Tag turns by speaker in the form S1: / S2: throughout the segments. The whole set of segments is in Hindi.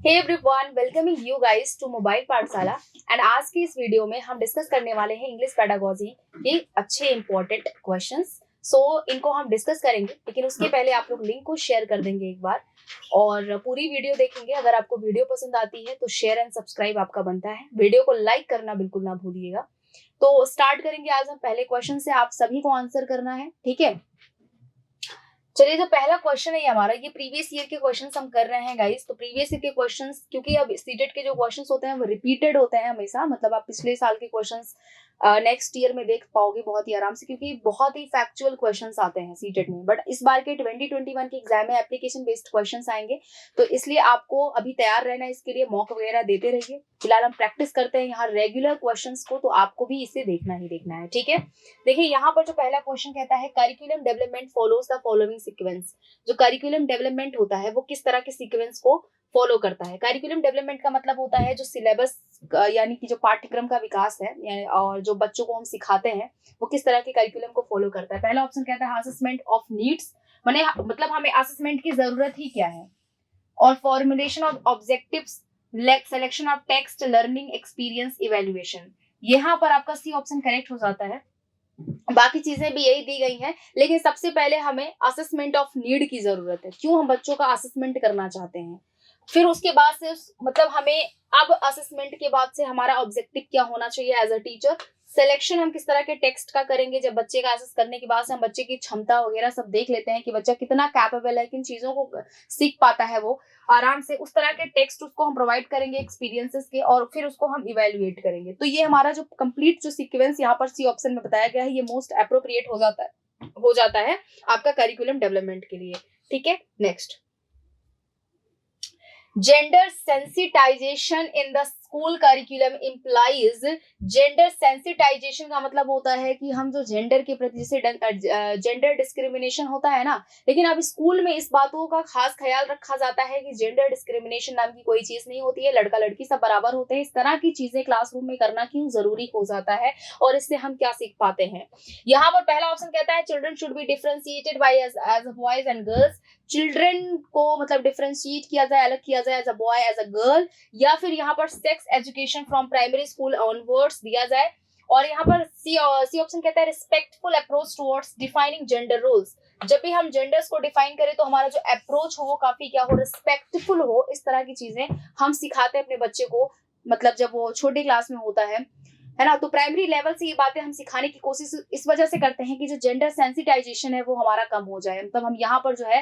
S1: Hey everyone, welcoming you guys to mobile Pathshala. And आज की इस वीडियो में हम डिस्कस करने वाले हैं इंग्लिश पेडागोजी के अच्छे इंपॉर्टेंट क्वेश्चंस। इनको हम डिस्कस करेंगे, लेकिन उसके पहले आप लोग लिंक को शेयर कर देंगे एक बार और पूरी वीडियो देखेंगे। अगर आपको वीडियो पसंद आती है तो शेयर एंड सब्सक्राइब आपका बनता है। वीडियो को लाइक करना बिल्कुल ना भूलिएगा। तो स्टार्ट करेंगे आज हम पहले क्वेश्चन से। आप सभी को आंसर करना है, ठीक है। चलिए, जो पहला क्वेश्चन है हमारा, ये प्रीवियस ईयर के क्वेश्चंस हम कर रहे हैं गाइस। तो प्रीवियस ईयर के क्वेश्चंस, क्योंकि अब सीटेट के जो क्वेश्चंस होते हैं वो रिपीटेड होते हैं हमेशा, मतलब आप पिछले साल के क्वेश्चंस नेक्स्ट ईयर में देख पाओगे बहुत ही आराम से, क्योंकि बहुत ही फैक्चुअल क्वेश्चंस आते हैं सीटेट में। बट इस बार के 2021 के एग्जाम में एप्लीकेशन बेस्ड क्वेश्चंस आएंगे, तो इसलिए आपको अभी तैयार रहना है। इसके लिए मॉक वगैरह देते रहिए। फिलहाल हम प्रैक्टिस करते हैं यहाँ रेगुलर क्वेश्चंस को, तो आपको भी इसे देखना ही देखना है, ठीक है। देखिए यहाँ पर जो पहला क्वेश्चन कहता है, curriculum development follows the following sequence. जो करिकुलम डेवलपमेंट होता है वो किस तरह के सीक्वेंस को फॉलो करता है। करिकुलम डेवलपमेंट का मतलब होता है जो सिलेबस यानी कि जो पाठ्यक्रम का विकास है और जो बच्चों को हम सिखाते हैं वो किस तरह के करिकुलम को फॉलो करता है। पहला ऑप्शन कहता है असेसमेंट ऑफ नीड्स, मतलब हमें असेसमेंट की जरूरत ही क्या है, और formulation of objectives, selection of text, learning experience, evaluation. यहाँ पर आपका सी ऑप्शन करेक्ट हो जाता है। बाकी चीजें भी यही दी गई हैं, लेकिन सबसे पहले हमें असेसमेंट ऑफ नीड की जरूरत है। क्यों हम बच्चों का असेसमेंट करना चाहते हैं, फिर उसके बाद से मतलब हमें अब असेसमेंट के बाद से हमारा ऑब्जेक्टिव क्या होना चाहिए एज अ टीचर। सिलेक्शन हम किस तरह के टेक्स्ट का करेंगे। जब बच्चे का असेस करने के बाद से हम बच्चे की क्षमता वगैरह सब देख लेते हैं कि बच्चा कितना कैपेबल है, किन चीजों को सीख पाता है वो आराम से, उस तरह के टेक्स्ट उसको हम प्रोवाइड करेंगे एक्सपीरियंसेस के, और फिर उसको हम इवेल्युएट करेंगे। तो ये हमारा जो कंप्लीट जो सीक्वेंस यहाँ पर सी ऑप्शन में बताया गया है, ये मोस्ट अप्रोप्रिएट हो जाता है आपका करिकुलम डेवलपमेंट के लिए, ठीक है। Next, gender sensitization in the school curriculum implies. Gender sensitization का मतलब होता है कि हम जो जेंडर के प्रति, जैसे जेंडर डिस्क्रिमिनेशन होता है ना, लेकिन अब स्कूल में इस बातों का खास ख्याल रखा जाता है कि जेंडर डिस्क्रिमिनेशन नाम की कोई चीज नहीं होती है, लड़का लड़की सब बराबर होते हैं। इस तरह की चीजें क्लासरूम में करना क्यों जरूरी हो जाता है और इससे हम क्या सीख पाते हैं। यहाँ पर पहला ऑप्शन कहता है children should be differentiated by as boys and girls. Children को मतलब डिफरेंशिएट किया जाए, अलग किया जाए as a boy as a girl, या फिर यहाँ पर sex education from primary school onwards दिया जाए। और यहाँ पर सी ऑप्शन कहता है respectful approach towards defining gender roles. जब भी हम जेंडर्स को डिफाइन करें तो हमारा जो अप्रोच हो वो काफी क्या हो, रिस्पेक्टफुल हो। इस तरह की चीजें हम सिखाते हैं अपने बच्चे को, मतलब जब वो छोटे क्लास में होता है ना। तो प्राइमरी लेवल से ये बातें हम सिखाने की कोशिश इस वजह से करते हैं कि जो जेंडर सेंसिटाइजेशन है वो हमारा कम हो जाए। मतलब हम यहाँ पर जो है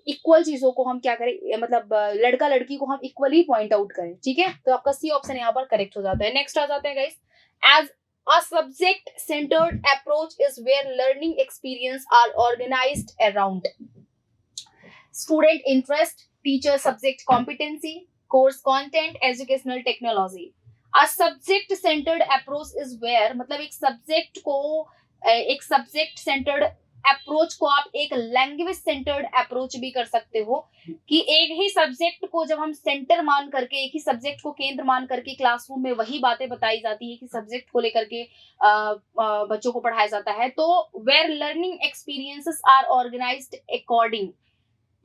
S1: इक्वल चीजों को हम क्या करें, मतलब लड़का लड़की को हम इक्वली पॉइंट आउट करें, ठीक है। तो आपका सी ऑप्शन यहाँ पर करेक्ट हो जाता है। नेक्स्ट आ जाते हैं guys, as a subject centered approach is where learning experience are organized around student interest, teacher subject competency, course content, educational technology. A subject centered approach is where, मतलब एक सब्जेक्ट सेंटर्ड अप्रोच को आप एक लैंग्वेज सेंटर्ड अप्रोच भी कर सकते हो, कि एक ही सब्जेक्ट को जब हम सेंटर मान करके, एक ही सब्जेक्ट को केंद्र मान करके क्लासरूम में वही बातें बताई जाती है कि सब्जेक्ट को लेकर के बच्चों को पढ़ाया जाता है। तो where learning experiences are organised according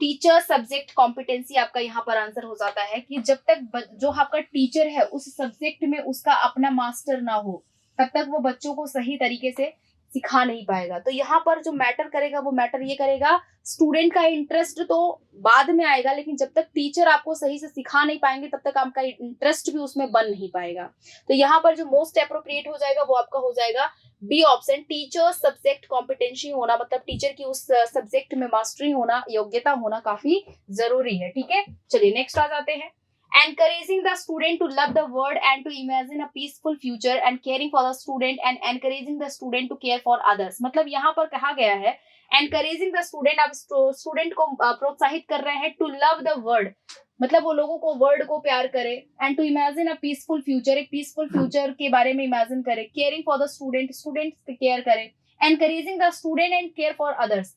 S1: teacher subject competency, आपका यहाँ पर आंसर हो जाता है कि जब तक जो आपका टीचर है उस सब्जेक्ट में उसका अपना मास्टर ना हो, तब तक वो बच्चों को सही तरीके से सिखा नहीं पाएगा। तो यहाँ पर जो मैटर करेगा वो मैटर ये करेगा, स्टूडेंट का इंटरेस्ट तो बाद में आएगा, लेकिन जब तक टीचर आपको सही से सिखा नहीं पाएंगे तब तक आपका इंटरेस्ट भी उसमें बन नहीं पाएगा। तो यहाँ पर जो मोस्ट अप्रोप्रिएट हो जाएगा वो आपका हो जाएगा B option, teacher subject competency होना, मतलब टीचर की उस सब्जेक्ट में मास्टरी होना, योग्यता होना काफी जरूरी है, ठीक है। चलिए नेक्स्ट आ जाते हैं, encouraging the student to love the world and to imagine a peaceful future and caring for the student and encouraging the student to care for others। मतलब यहाँ पर कहा गया है encouraging the student, आप स्टूडेंट को प्रोत्साहित कर रहे हैं to love the world, मतलब वो लोगों को वर्ल्ड को प्यार करे, and to imagine a peaceful future, एक पीसफुल फ्यूचर के बारे में इमेजिन करे, caring for the student, student care करे, encouraging the student and care for others,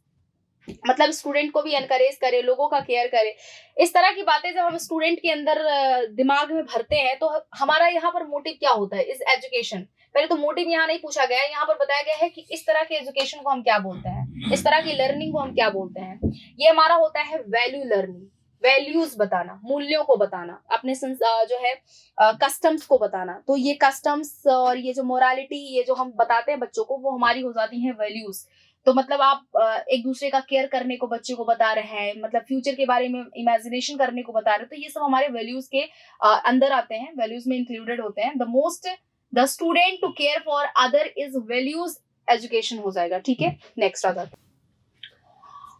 S1: मतलब स्टूडेंट को भी एनकरेज करे, लोगों का केयर करे। इस तरह की बातें जब हम स्टूडेंट के अंदर दिमाग में भरते हैं तो हमारा यहाँ पर मोटिव क्या होता है इस एजुकेशन। पहले तो मोटिव यहाँ नहीं पूछा गया है, यहाँ पर बताया गया है कि इस तरह के एजुकेशन को हम क्या बोलते हैं, इस तरह की लर्निंग को हम क्या बोलते हैं। ये हमारा होता है वैल्यू लर्निंग। वैल्यूज बताना, मूल्यों को बताना, अपने जो है कस्टम्स को बताना। तो ये कस्टम्स और ये जो मोरालिटी, ये जो हम बताते हैं बच्चों को, वो हमारी हो जाती हैं वैल्यूज। तो मतलब आप एक दूसरे का केयर करने को बच्चे को बता रहे हैं, मतलब फ्यूचर के बारे में इमेजिनेशन करने को बता रहे हैं, तो ये सब हमारे वैल्यूज के अंदर आते हैं, वैल्यूज में इंक्लूडेड होते हैं। The student to care for other is values education हो जाएगा। ठीक है, नेक्स्ट आ जाता है।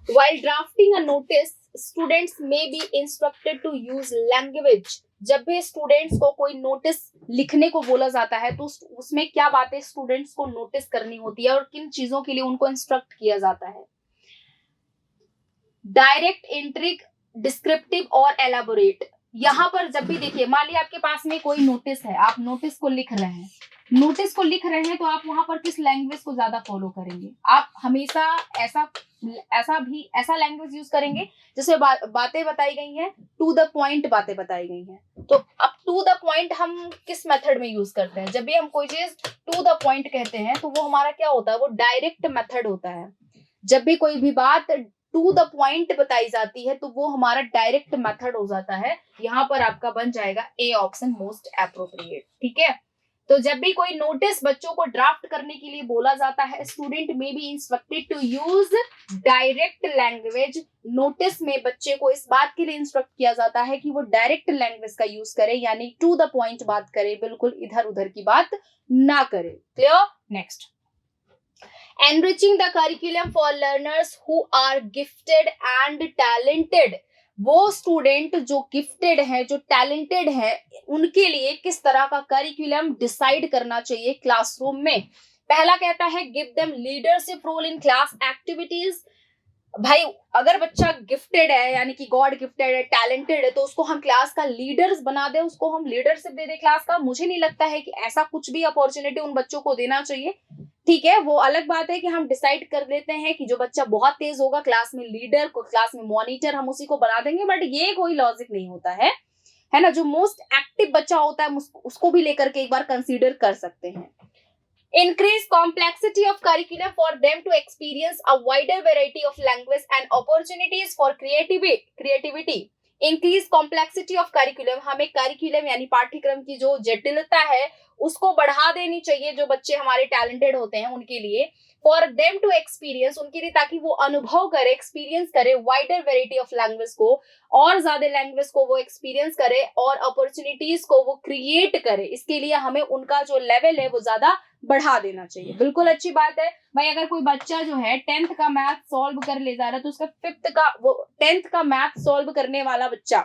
S1: While drafting a notice, students may be instructed to use language. जब भी स्टूडेंट्स को कोई नोटिस लिखने को बोला जाता है तो उसमें क्या बातें स्टूडेंट्स को नोटिस करनी होती है और किन चीजों के लिए उनको इंस्ट्रक्ट किया जाता है। डायरेक्ट, इंट्रिग, डिस्क्रिप्टिव और एलाबोरेट। यहाँ पर जब भी देखिए, मान लीजिए आपके पास में कोई नोटिस है, आप नोटिस को लिख रहे हैं, तो आप वहां पर किस लैंग्वेज को ज्यादा फॉलो करेंगे? आप हमेशा ऐसा लैंग्वेज यूज करेंगे जिसमें बातें बताई गई हैं, टू द पॉइंट बातें बताई गई हैं। तो अब टू द पॉइंट हम किस मेथड में यूज करते हैं? जब भी हम कोई चीज टू द पॉइंट कहते हैं तो वो हमारा क्या होता है? वो डायरेक्ट मेथड होता है। जब भी कोई भी बात टू द पॉइंट बताई जाती है तो वो हमारा डायरेक्ट मेथड हो जाता है। यहाँ पर आपका बन जाएगा ए ऑप्शन मोस्ट एप्रोप्रिएट। ठीक है, तो जब भी कोई नोटिस बच्चों को ड्राफ्ट करने के लिए बोला जाता है, स्टूडेंट में be instructed to use direct language. Notice में बच्चे को इस बात के लिए इंस्ट्रक्ट किया जाता है कि वो डायरेक्ट लैंग्वेज का यूज करे, यानी टू द पॉइंट बात करे, बिल्कुल इधर उधर की बात ना करे। Clear? Next, enriching the curriculum for learners who are gifted and talented। वो स्टूडेंट जो गिफ्टेड है, जो टैलेंटेड है, उनके लिए किस तरह का करिकुलम डिसाइड करना चाहिए क्लासरूम में। पहला कहता है give them leadership role in class activities. भाई अगर बच्चा गिफ्टेड है, यानी कि गॉड गिफ्टेड है, टैलेंटेड है, तो उसको हम क्लास का लीडर्स बना दे, उसको हम लीडरशिप दे दे क्लास का। मुझे नहीं लगता है कि ऐसा कुछ भी अपॉर्चुनिटी उन बच्चों को देना चाहिए। ठीक है, वो अलग बात है कि हम डिसाइड कर लेते हैं कि जो बच्चा बहुत तेज होगा क्लास में लीडर को, क्लास में मॉनिटर, हम उसी को बना देंगे, बट ये कोई लॉजिक नहीं होता है ना। जो मोस्ट एक्टिव बच्चा होता है उसको भी लेकर के एक बार कंसीडर कर सकते हैं। Increase complexity of curriculum for them to experience a wider variety of language and opportunities for creativity। Increase complexity of curriculum, हमें curriculum यानी पाठ्यक्रम की जो जटिलता है उसको बढ़ा देनी चाहिए जो बच्चे हमारे टैलेंटेड होते हैं उनके लिए। For them to experience, उनके लिए, ताकि वो अनुभव करे, एक्सपीरियंस करे वाइडर वेराइटी ऑफ लैंग्वेज को, और ज्यादा लैंग्वेज को वो एक्सपीरियंस करे और अपॉर्चुनिटीज को वो क्रिएट करे। इसके लिए हमें उनका जो लेवल है वो ज्यादा बढ़ा देना चाहिए। बिल्कुल अच्छी बात है भाई। अगर कोई बच्चा जो है 10th का मैथ सॉल्व कर ले जा रहा है, तो उसका 10th का मैथ सॉल्व करने वाला बच्चा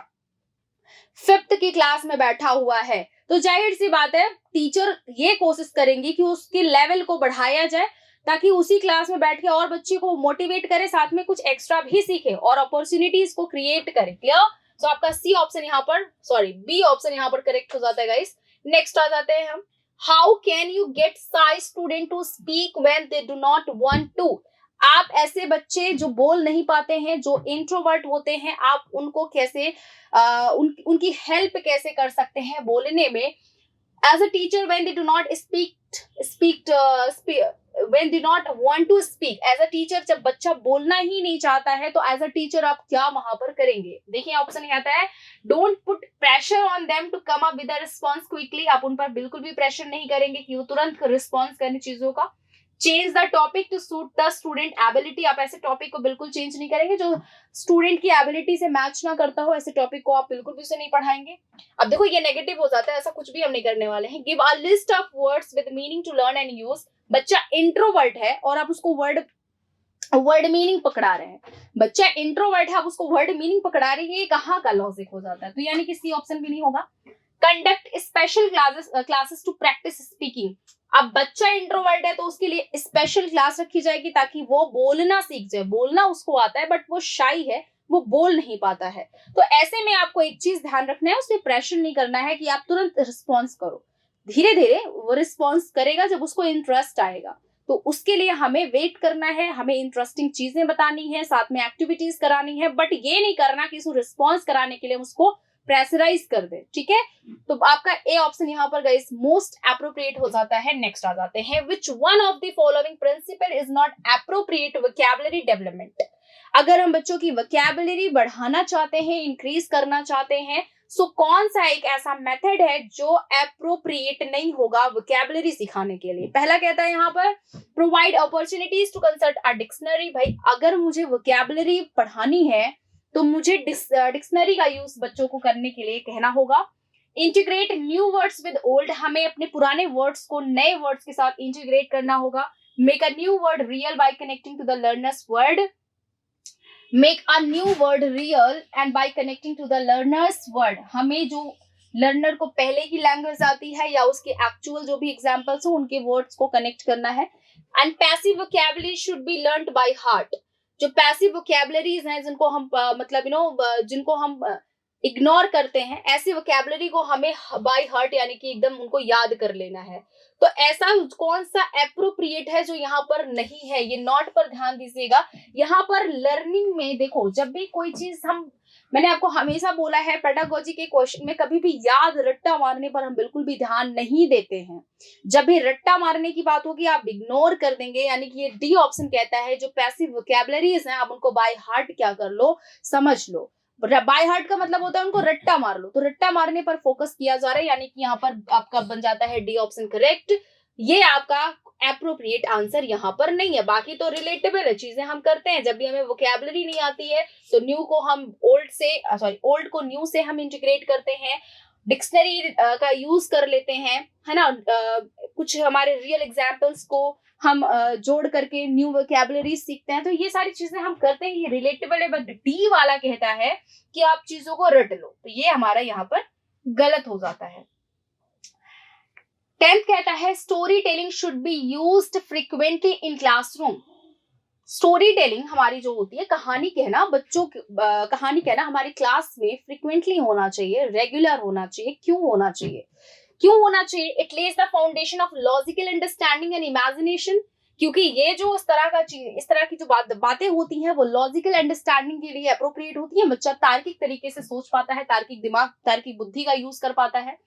S1: 5th की क्लास में बैठा हुआ है, तो जाहिर सी बात है टीचर ये कोशिश करेंगी कि उसके लेवल को बढ़ाया जाए, ताकि उसी क्लास में बैठ के और बच्चे को मोटिवेट करे, साथ में कुछ एक्स्ट्रा भी सीखे और अपॉर्चुनिटीज को क्रिएट करे। क्लियर? सो आपका सी ऑप्शन यहाँ पर, बी ऑप्शन यहाँ पर करेक्ट हो जाता है गाइस। नेक्स्ट आ जाते हैं हम। How can you get shy student to speak when they do not want to. आप ऐसे बच्चे जो बोल नहीं पाते हैं, जो इंट्रोवर्ट होते हैं, आप उनको कैसे उनकी हेल्प कैसे कर सकते हैं बोलने में। As a teacher, when they do not when they not want to speak, as a teacher, जब बच्चा बोलना ही नहीं चाहता है तो as a teacher आप क्या वहां पर करेंगे? देखिए ऑप्शन ये आता है, don't put pressure on them to come up with a response quickly. आप उन पर बिल्कुल भी प्रेशर नहीं करेंगे कि वो तुरंत रिस्पॉन्स करें चीजों का। Change the topic to suit the student ability. आप ऐसे टॉपिक को बिल्कुल चेंज नहीं करेंगे जो स्टूडेंट की एबिलिटी से मैच ना करता हो, ऐसे टॉपिक को आप बिल्कुल भी उसे नहीं पढ़ाएंगे। अब देखो ये नेगेटिव हो जाता है, ऐसा कुछ भी हम नहीं करने वाले हैं। Give a list of words with meaning to learn and use. बच्चा इंट्रोवर्ट है और आप उसको वर्ड मीनिंग पकड़ा रहे हैं। बच्चा इंट्रोवर्ट है, आप उसको वर्ड मीनिंग पकड़ा रहे हैं, ये कहाँ का लॉजिक हो जाता है? तो यानी कि सी ऑप्शन भी नहीं होगा। Conduct special classes to practise speaking. अब बच्चा इंट्रोवर्ट है तो उसके लिए स्पेशल क्लास रखी जाएगी ताकि वो बोलना सीख जाए। बोलना उसको आता है बट वो शाई है, वो बोल नहीं पाता है। तो ऐसे में आपको एक चीज ध्यान रखना है, उसमें प्रेशर नहीं करना है कि आप तुरंत रिस्पॉन्स करो। धीरे धीरे वो रिस्पॉन्स करेगा जब उसको इंटरेस्ट आएगा। तो उसके लिए हमें वेट करना है, हमें इंटरेस्टिंग चीजें बतानी है, साथ में एक्टिविटीज करानी है, बट ये नहीं करना कि उसको रिस्पॉन्स कराने के लिए उसको प्रेशराइज कर दे, ठीक है। तो आपका ए ऑप्शन यहाँ पर गाइस मोस्ट एप्रोप्रिएट हो जाता है। नेक्स्ट आ जाते हैं, which one of the following principle is not appropriate vocabulary development. अगर हम बच्चों की वोकैबुलरी बढ़ाना चाहते हैं, इंक्रीज करना चाहते हैं, सो कौन सा एक ऐसा मेथड है जो एप्रोप्रिएट नहीं होगा वोकैबुलरी सिखाने के लिए। पहला कहता है यहाँ पर provide opportunities to consult a dictionary. भाई अगर मुझे वोकैबुलरी पढ़ानी है तो मुझे डिक्शनरी का यूज बच्चों को करने के लिए कहना होगा। Integrate new words with old, हमें अपने पुराने वर्ड्स को नए वर्ड्स के साथ इंटीग्रेट करना होगा। Make a new word real by connecting to the learners word, make a new word real and by connecting to the learners word, हमें जो लर्नर को पहले की लैंग्वेज आती है या उसके एक्चुअल जो भी एग्जांपल्स हो उनके वर्ड्स को कनेक्ट करना है। And passive vocabulary should be learned by heart. जो पैसिव वोकैबुलरीज हैं जिनको हम जिनको हम इग्नोर करते हैं, ऐसी वोकैबुलरी को हमें बाय हार्ट यानी कि एकदम उनको याद कर लेना है। तो ऐसा कौन सा एप्रोप्रिएट है जो यहाँ पर नहीं है, ये नॉट पर ध्यान दीजिएगा। यहाँ पर लर्निंग में देखो, जब भी कोई चीज मैंने आपको हमेशा बोला है पेडागोजी के क्वेश्चन में कभी भी याद रट्टा मारने पर हम बिल्कुल भी ध्यान नहीं देते हैं। जब भी रट्टा मारने की बात होगी आप इग्नोर कर देंगे, यानी कि ये डी ऑप्शन कहता है जो पैसिव वोकैबुलरीज हैं आप उनको बाय हार्ट क्या कर लो, समझ लो। बाय हार्ट का मतलब होता है उनको रट्टा मार लो, तो रट्टा मारने पर फोकस किया जा रहा है, यानी कि यहाँ पर आपका बन जाता है डी ऑप्शन करेक्ट। ये आपका एप्रोप्रिएट आंसर यहाँ पर नहीं है। बाकी तो रिलेटेबल है, चीजें हम करते हैं। जब भी हमें वोकैबुलरी नहीं आती है तो न्यू को हम ओल्ड को न्यू से हम इंटीग्रेट करते हैं, डिक्शनरी का यूज कर लेते हैं, है ना। कुछ हमारे रियल एग्जाम्पल्स को हम जोड़ करके न्यू वोकैबुलरी सीखते हैं। तो ये सारी चीजें हम करते हैं, ये रिलेटेबल है। बट डी वाला कहता है कि आप चीजों को रट लो, तो ये हमारा यहाँ पर गलत हो जाता है। 10th कहता है story telling should be used frequently in classroom. Story telling हमारी जो होती है, कहानी कहना, कहानी कहना हमारी क्लास में फ्रीक्वेंटली होना चाहिए, रेगुलर होना चाहिए। क्यों होना चाहिए? It Lay's the foundation of logical understanding and imagination. क्योंकि ये जो इस तरह की जो बातें होती हैं वो लॉजिकल अंडरस्टैंडिंग के लिए अप्रोप्रिएट होती है। बच्चा तार्किक तरीके से सोच पाता है, तार्किक दिमाग, तार्किक बुद्धि का यूज कर पाता है।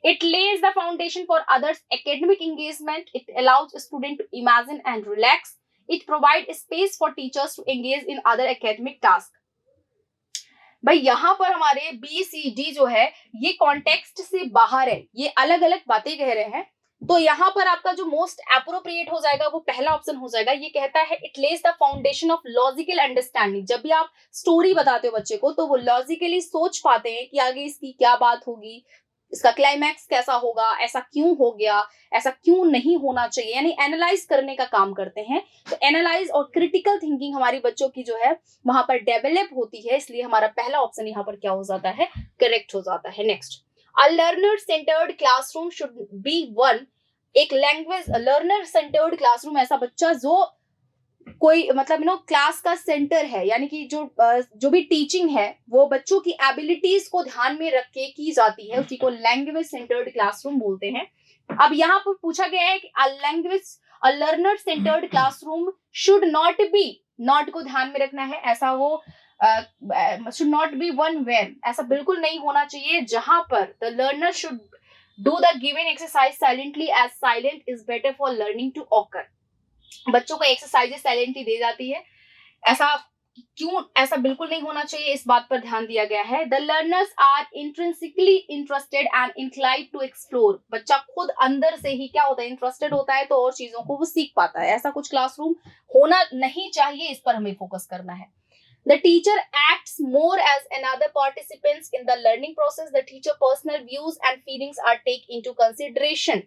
S1: It lays the foundation for others' academic engagement. It allows a student to imagine and relax. It provides space for teachers to engage in other academic tasks. भाई यहाँ पर हमारे BCD जो है ये कॉन्टेक्स्ट से बाहर है, ये अलग अलग बातें कह रहे हैं। तो यहाँ पर आपका जो मोस्ट एप्रोप्रिएट हो जाएगा वो पहला ऑप्शन हो जाएगा। ये कहता है it Lay's the foundation of logical understanding. जब भी आप स्टोरी बताते हो बच्चे को तो वो लॉजिकली सोच पाते हैं कि आगे इसकी क्या बात होगी, इसका क्लाइमैक्स कैसा होगा, ऐसा क्यों हो गया, ऐसा क्यों नहीं होना चाहिए, यानी एनालाइज करने का काम करते हैं। तो एनालाइज और क्रिटिकल थिंकिंग हमारी बच्चों की जो है वहां पर डेवलप होती है, इसलिए हमारा पहला ऑप्शन यहाँ पर क्या हो जाता है, करेक्ट हो जाता है। Next, a learner centred classroom should be one. एक लर्नर सेंटर्ड क्लासरूम ऐसा बच्चा जो कोई क्लास का सेंटर है, यानी कि जो भी टीचिंग है वो बच्चों की एबिलिटीज को ध्यान में रख के की जाती है, उसी को लैंग्वेज सेंटर्ड क्लासरूम बोलते हैं। अब यहाँ पर पूछा गया है कि a learner centred classroom should not be, not को ध्यान में रखना है, ऐसा वो should not be one where, ऐसा बिल्कुल नहीं होना चाहिए जहां पर the learner should do the given exercise silently as silent is better for learning to occur. बच्चों को एक्सरसाइजेस साइलेंटली दी जाती है, ऐसा बिल्कुल नहीं होना चाहिए, इस बात पर ध्यान दिया गया है। The learners are intrinsically interested and inclined to explore. बच्चा खुद अंदर से ही क्या होता है, इंटरेस्टेड होता है, तो और चीजों को वो सीख पाता है। ऐसा कुछ क्लासरूम होना नहीं चाहिए, इस पर हमें फोकस करना है। The teacher acts more as another participants in the learning process. The teacher personal views and feelings are taken into consideration.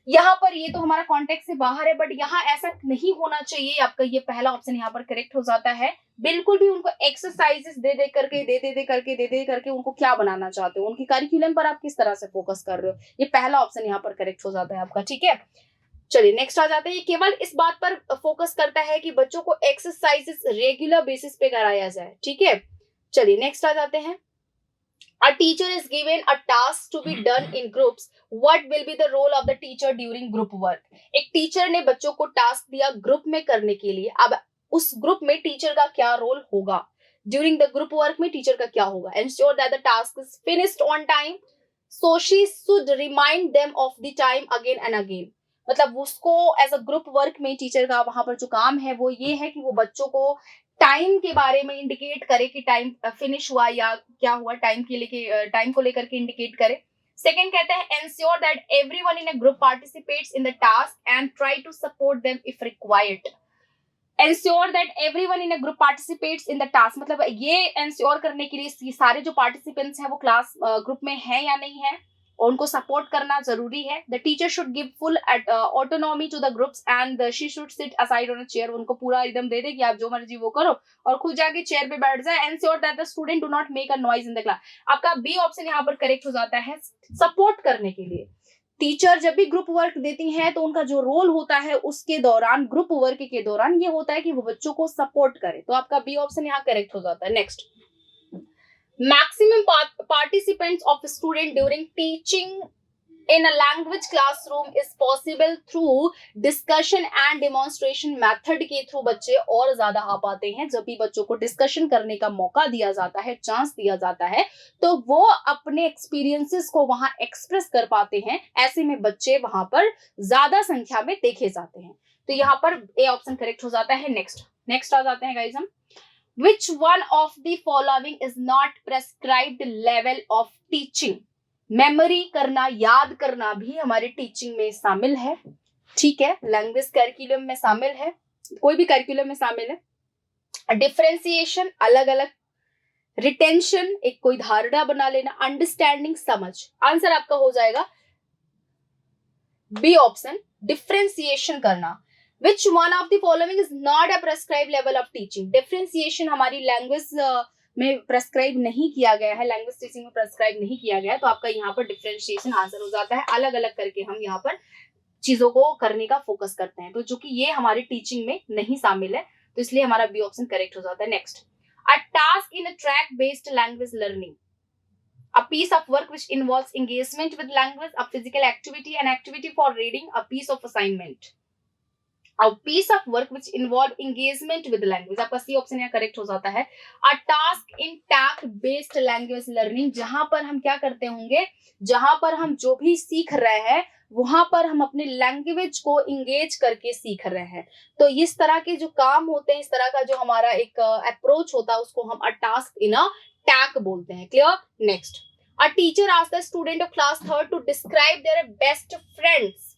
S1: यहाँ पर ये तो हमारा कॉन्टेक्स्ट से बाहर है, बट यहाँ ऐसा नहीं होना चाहिए। आपका ये पहला ऑप्शन यहाँ पर करेक्ट हो जाता है। बिल्कुल भी उनको एक्सरसाइजेस दे करके उनको क्या बनाना चाहते हो, उनकी करिकुलम पर आप किस तरह से फोकस कर रहे हो, ये पहला ऑप्शन यहाँ पर करेक्ट हो जाता है आपका। ठीक है, चलिए नेक्स्ट आ जाते हैं। ये केवल इस बात पर फोकस करता है कि बच्चों को एक्सरसाइजेस रेगुलर बेसिस पे कराया जाए। ठीक है, चलिए नेक्स्ट आ जाते हैं। A teacher is given a task to be done in groups. What will be the role of the teacher during group work? एक टीचर ने बच्चों को टास्क दिया ग्रुप में करने के लिए, अब उस ग्रुप में टीचर का क्या रोल होगा। ड्यूरिंग द ग्रुप वर्क में टीचर का क्या होगा, ensure that the task is finished on time, so she should remind them of the time again and again. मतलब उसको एज अ ग्रुप वर्क में टीचर का वहां पर जो काम है वो ये है कि वो बच्चों को टाइम के बारे में इंडिकेट करे कि टाइम फिनिश हुआ या क्या हुआ, टाइम को लेकर के इंडिकेट करे। सेकेंड कहते हैं ensure that everyone in a group participates in the task and try to support them if required. Ensure that everyone in a group participates in the task, मतलब ये एंश्योर करने के लिए सारे जो पार्टिसिपेंट्स हैं वो क्लास ग्रुप में हैं या नहीं है, और उनको सपोर्ट करना जरूरी है। The teacher should give full autonomy to the groups and she should sit aside on a chair, उनको पूरा एकदम दे दे कि आप जो मर्जी वो करो और खुद जाके चेयर पे बैठ जाए। Ensure that the student do not make a noise in the class. आपका बी ऑप्शन यहाँ पर करेक्ट हो जाता है, सपोर्ट करने के लिए। टीचर जब भी ग्रुप वर्क देती हैं तो उनका जो रोल होता है उसके दौरान, ग्रुप वर्क के दौरान, ये होता है कि वो बच्चों को सपोर्ट करे। तो आपका बी ऑप्शन यहाँ करेक्ट हो जाता है। Next, maximum participants of student during teaching in a language classroom is possible through discussion and demonstration method के थ्रू बच्चे और ज्यादा आ पाते हैं। जब भी बच्चों को डिस्कशन करने का मौका दिया जाता है, चांस दिया जाता है, तो वो अपने एक्सपीरियंसेस को वहां एक्सप्रेस कर पाते हैं। ऐसे में बच्चे वहां पर ज्यादा संख्या में देखे जाते हैं। तो यहाँ पर ए ऑप्शन करेक्ट हो जाता है। नेक्स्ट आ जाते हैं गाइस हम, which one of the following is not prescribed level of teaching? Memory करना, याद करना भी हमारे टीचिंग में शामिल है, ठीक है, लैंग्वेज करिकुलम में शामिल है, कोई भी करिकुलम में शामिल है। डिफरेंशिएशन, अलग अलग, रिटेंशन, एक कोई धारणा बना लेना, अंडरस्टैंडिंग, समझ। आंसर आपका हो जाएगा बी ऑप्शन, डिफरेंशिएशन करना। विच one of the following is not a prescribe level of teaching? Differentiation हमारी लैंग्वेज में प्रेस्क्राइब नहीं किया गया है, लैंग्वेज टीचिंग में प्रेस्क्राइब नहीं किया गया है, तो आपका यहाँ पर डिफरेंशिएशन आंसर हो जाता है। अलग अलग करके हम यहाँ पर चीजों को करने का फोकस करते हैं, तो जो कि ये हमारी टीचिंग में नहीं शामिल है, तो इसलिए हमारा बी ऑप्शन करेक्ट हो जाता है। Next, a task in a track based language learning, a piece of work which involves engagement with language, a physical activity, an activity for reading, a piece of assignment। A piece of work which involve engagement with language, आपका सी ऑप्शन यहाँ करेक्ट हो जाता है। A task in task based language learning, जहां पर हम क्या करते होंगे, जहां पर हम जो भी सीख रहे हैं वहां पर हम अपने लैंग्वेज को इंगेज करके सीख रहे हैं। तो इस तरह के जो काम होते हैं, इस तरह का जो हमारा एक अप्रोच होता है, उसको हम अ टास्क इन अ टैक बोलते हैं। Clear? Next, a teacher asked the student of class 3rd to describe their best friends.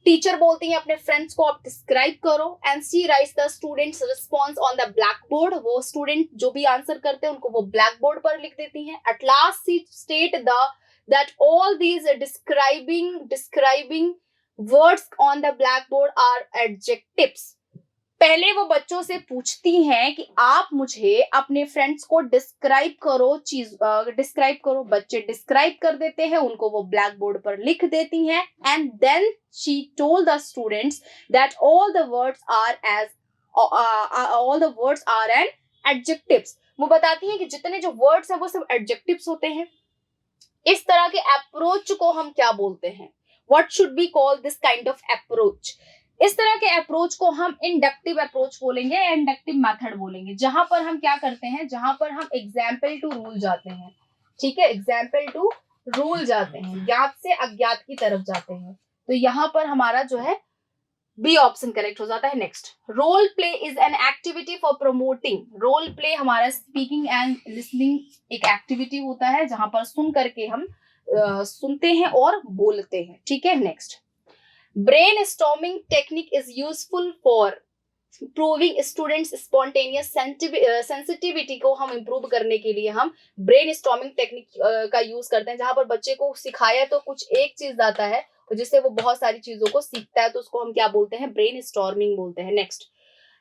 S1: Teacher बोलती है अपने फ्रेंड्स को आप डिस्क्राइब करो, and she writes the students response on the black board. वो स्टूडेंट जो भी आंसर करते हैं उनको वो ब्लैक बोर्ड पर लिख देती हैं। At last she state that all these describing words on the blackboard are adjectives। पहले वो बच्चों से पूछती हैं कि आप मुझे अपने फ्रेंड्स को डिस्क्राइब करो। बच्चे डिस्क्राइब कर देते हैं, उनको वो ब्लैक बोर्ड पर लिख देती हैं, and then she told the students that all the words are an adjectives। वो बताती हैं कि जितने जो वर्ड्स हैं वो सब एडजेक्टिव्स होते हैं। इस तरह के अप्रोच को हम क्या बोलते हैं? What should we call this kind of approach? इस तरह के अप्रोच को हम इंडक्टिव अप्रोच बोलेंगे, इंडक्टिव मेथड बोलेंगे, जहां पर हम क्या करते हैं, जहां पर हम एग्जाम्पल टू रूल जाते हैं। ठीक है, एग्जाम्पल टू रूल जाते हैं, ज्ञात से अज्ञात की तरफ जाते हैं। तो यहाँ पर हमारा जो है बी ऑप्शन करेक्ट हो जाता है। Next, role play is an activity for promoting. Role play हमारा स्पीकिंग एंड लिसनिंग एक एक्टिविटी होता है जहां पर सुन करके हम सुनते हैं और बोलते हैं। ठीक है, next, brain storming technique is useful for proving students spontaneous sensitivity को हम इम्प्रूव करने के लिए हम ब्रेन स्टॉर्मिंग टेक्निक का यूज करते हैं, जहां पर बच्चे को सिखाया तो कुछ एक चीज आता है जिससे वो बहुत सारी चीजों को सीखता है, तो उसको हम क्या बोलते हैं? ब्रेन स्टॉर्मिंग बोलते हैं। Next,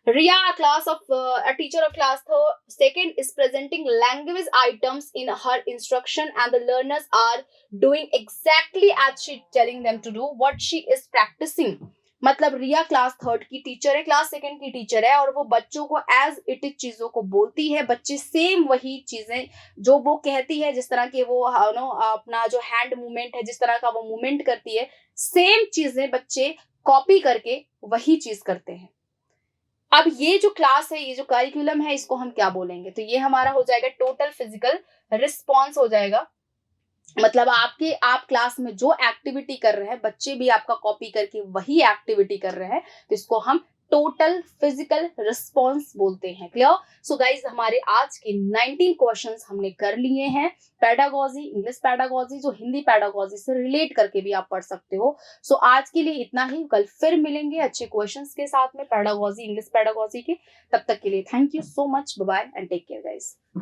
S1: Riya, a teacher of class 2nd, is presenting language items in her instruction, and the learners are doing exactly as she telling them to do what she is practicing। मतलब रिया क्लास 3rd की टीचर है, क्लास 2nd की टीचर है, और वो बच्चों को एज इट इज चीजों को बोलती है। बच्चे सेम वही चीजें जो वो कहती है, जिस तरह के वो अपना जो हैंड मूवमेंट है, जिस तरह का वो मूवमेंट करती है, सेम चीजें बच्चे कॉपी करके वही चीज करते हैं। अब ये जो क्लास है, ये जो करिकुलम है, इसको हम क्या बोलेंगे? तो ये हमारा हो जाएगा टोटल फिजिकल रिस्पॉन्स हो जाएगा। मतलब आप क्लास में जो एक्टिविटी कर रहे हैं, बच्चे भी आपका कॉपी करके वही एक्टिविटी कर रहे हैं, तो इसको हम टोटल फिजिकल रिस्पॉन्स बोलते हैं। क्लियर? सो गाइज, हमारे आज के 19 क्वेश्चंस हमने कर लिए हैं। पेडागोजी, इंग्लिश पेडागोजी, जो हिंदी पेडागोजी से रिलेट करके भी आप पढ़ सकते हो। सो आज के लिए इतना ही। कल फिर मिलेंगे अच्छे क्वेश्चंस के साथ में पेडागोजी, इंग्लिश पेडागोजी के। तब तक के लिए thank you so much, bye bye and take care guys.